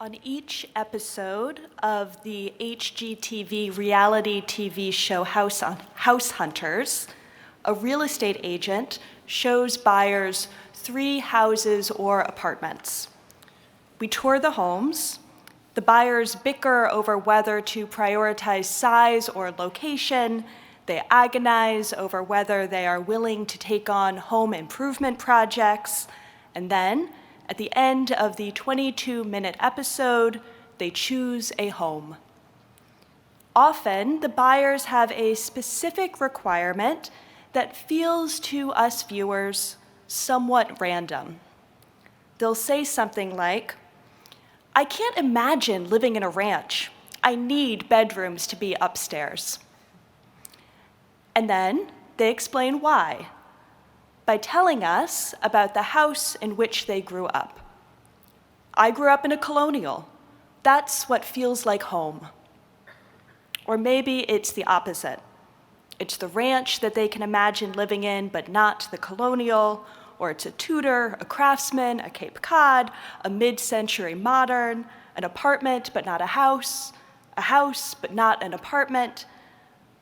On each episode of the HGTV reality TV show House Hunters, a real estate agent shows buyers 3 houses or apartments. We tour the homes. The buyers bicker over whether to prioritize size or location. They agonize over whether they are willing to take on home improvement projects. And then, at the end of the 22-minute episode, they choose a home. Often, the buyers have a specific requirement that feels to us viewers somewhat random. They'll say something like, "I can't imagine living in a ranch. I need bedrooms to be upstairs." And then they explain why, by telling us about the house in which they grew up. "I grew up in a colonial. That's what feels like home." Or maybe it's the opposite. It's the ranch that they can imagine living in, but not the colonial, or it's a Tudor, a Craftsman, a Cape Cod, a mid-century modern, an apartment but not a house but not an apartment.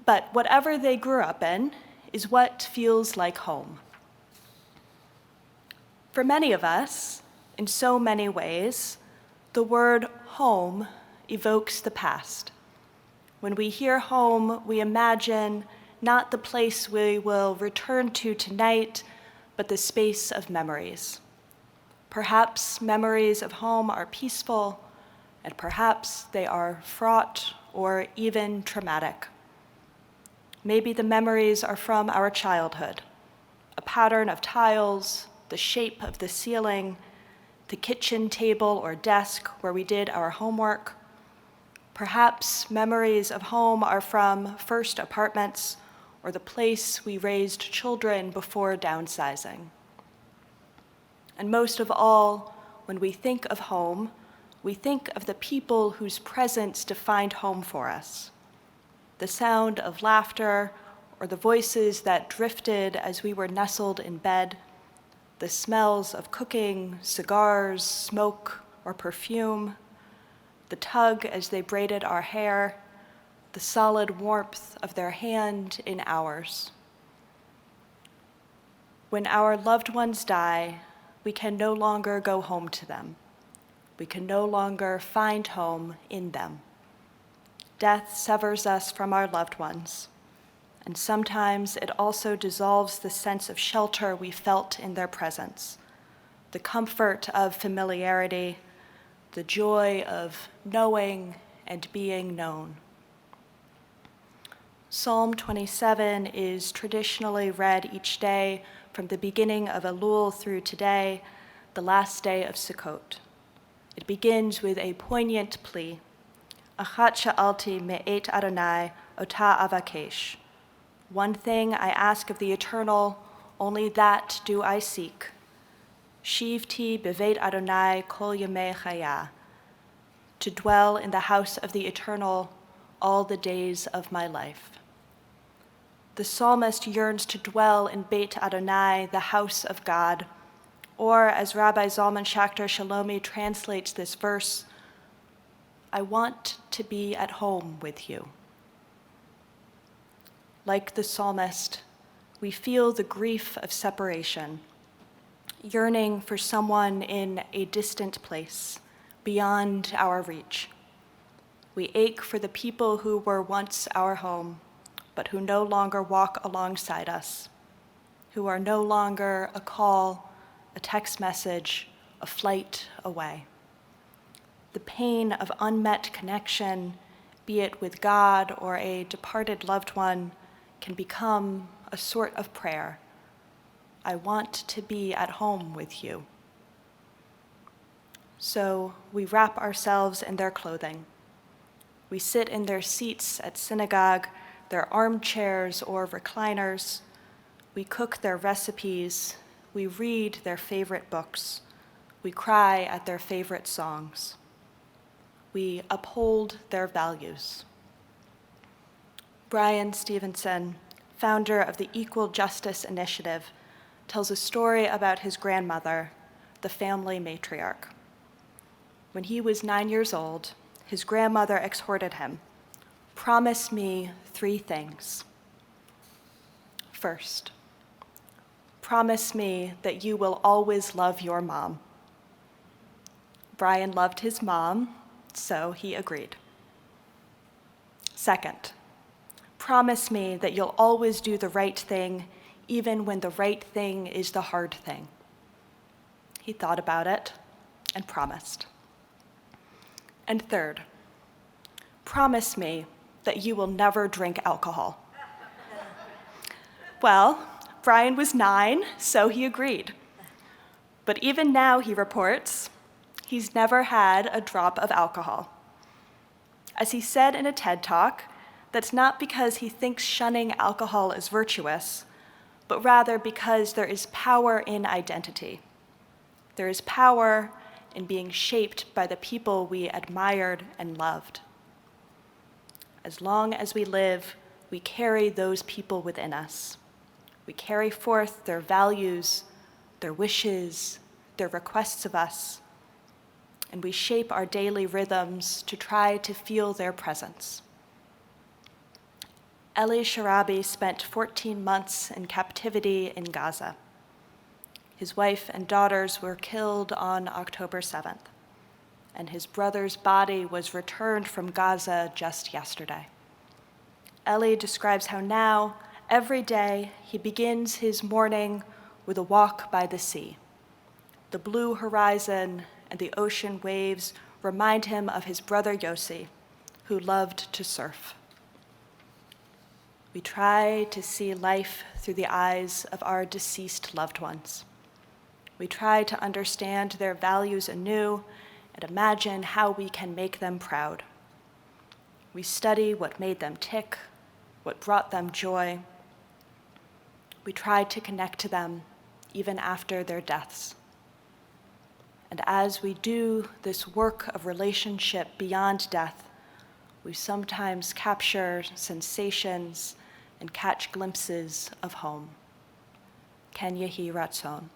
But whatever they grew up in is what feels like home. For many of us, in so many ways, the word home evokes the past. When we hear home, we imagine not the place we will return to tonight, but the space of memories. Perhaps memories of home are peaceful, and perhaps they are fraught or even traumatic. Maybe the memories are from our childhood, a pattern of tiles, the shape of the ceiling, the kitchen table or desk where we did our homework. Perhaps memories of home are from first apartments or the place we raised children before downsizing. And most of all, when we think of home, we think of the people whose presence defined home for us. The sound of laughter or the voices that drifted as we were nestled in bed, the smells of cooking, cigars, smoke, or perfume, the tug as they braided our hair, the solid warmth of their hand in ours. When our loved ones die, we can no longer go home to them. We can no longer find home in them. Death severs us from our loved ones, and sometimes it also dissolves the sense of shelter we felt in their presence, the comfort of familiarity, the joy of knowing and being known. Psalm 27 is traditionally read each day from the beginning of Elul through today, the last day of Sukkot. It begins with a poignant plea, "Achat sha'alti me'et Adonai ota avakesh." One thing I ask of the Eternal, only that do I seek. Shivti beveit Adonai kol yemei chaya. To dwell in the house of the Eternal all the days of my life. The psalmist yearns to dwell in Beit Adonai, the house of God, or as Rabbi Zalman Schachter Shalomi translates this verse, "I want to be at home with you." Like the psalmist, we feel the grief of separation, yearning for someone in a distant place, beyond our reach. We ache for the people who were once our home, but who no longer walk alongside us, who are no longer a call, a text message, a flight away. The pain of unmet connection, be it with God or a departed loved one, can become a sort of prayer. I want to be at home with you. So we wrap ourselves in their clothing. We sit in their seats at synagogue, their armchairs or recliners. We cook their recipes. We read their favorite books. We cry at their favorite songs. We uphold their values. Brian Stevenson, founder of the Equal Justice Initiative, tells a story about his grandmother, the family matriarch. when he was 9 years old, his grandmother exhorted him, "Promise me 3 things. First, promise me that you will always love your mom." Brian loved his mom, so he agreed. Second, promise me that you'll always do the right thing, even when the right thing is the hard thing. He thought about it and promised. And third, promise me that you will never drink alcohol. Well, Brian was 9, so he agreed. But even now, he reports, he's never had a drop of alcohol. As he said in a TED Talk, that's not because he thinks shunning alcohol is virtuous, but rather because there is power in identity. There is power in being shaped by the people we admired and loved. As long as we live, we carry those people within us. We carry forth their values, their wishes, their requests of us, and we shape our daily rhythms to try to feel their presence. Eli Sharabi spent 14 months in captivity in Gaza. His wife and daughters were killed on October 7th, and his brother's body was returned from Gaza just yesterday. Eli describes how now, every day, he begins his morning with a walk by the sea. The blue horizon and the ocean waves remind him of his brother Yossi, who loved to surf. We try to see life through the eyes of our deceased loved ones. We try to understand their values anew and imagine how we can make them proud. We study what made them tick, what brought them joy. We try to connect to them even after their deaths. And as we do this work of relationship beyond death, we sometimes capture sensations and catch glimpses of home. Ken Yehi Ratzon.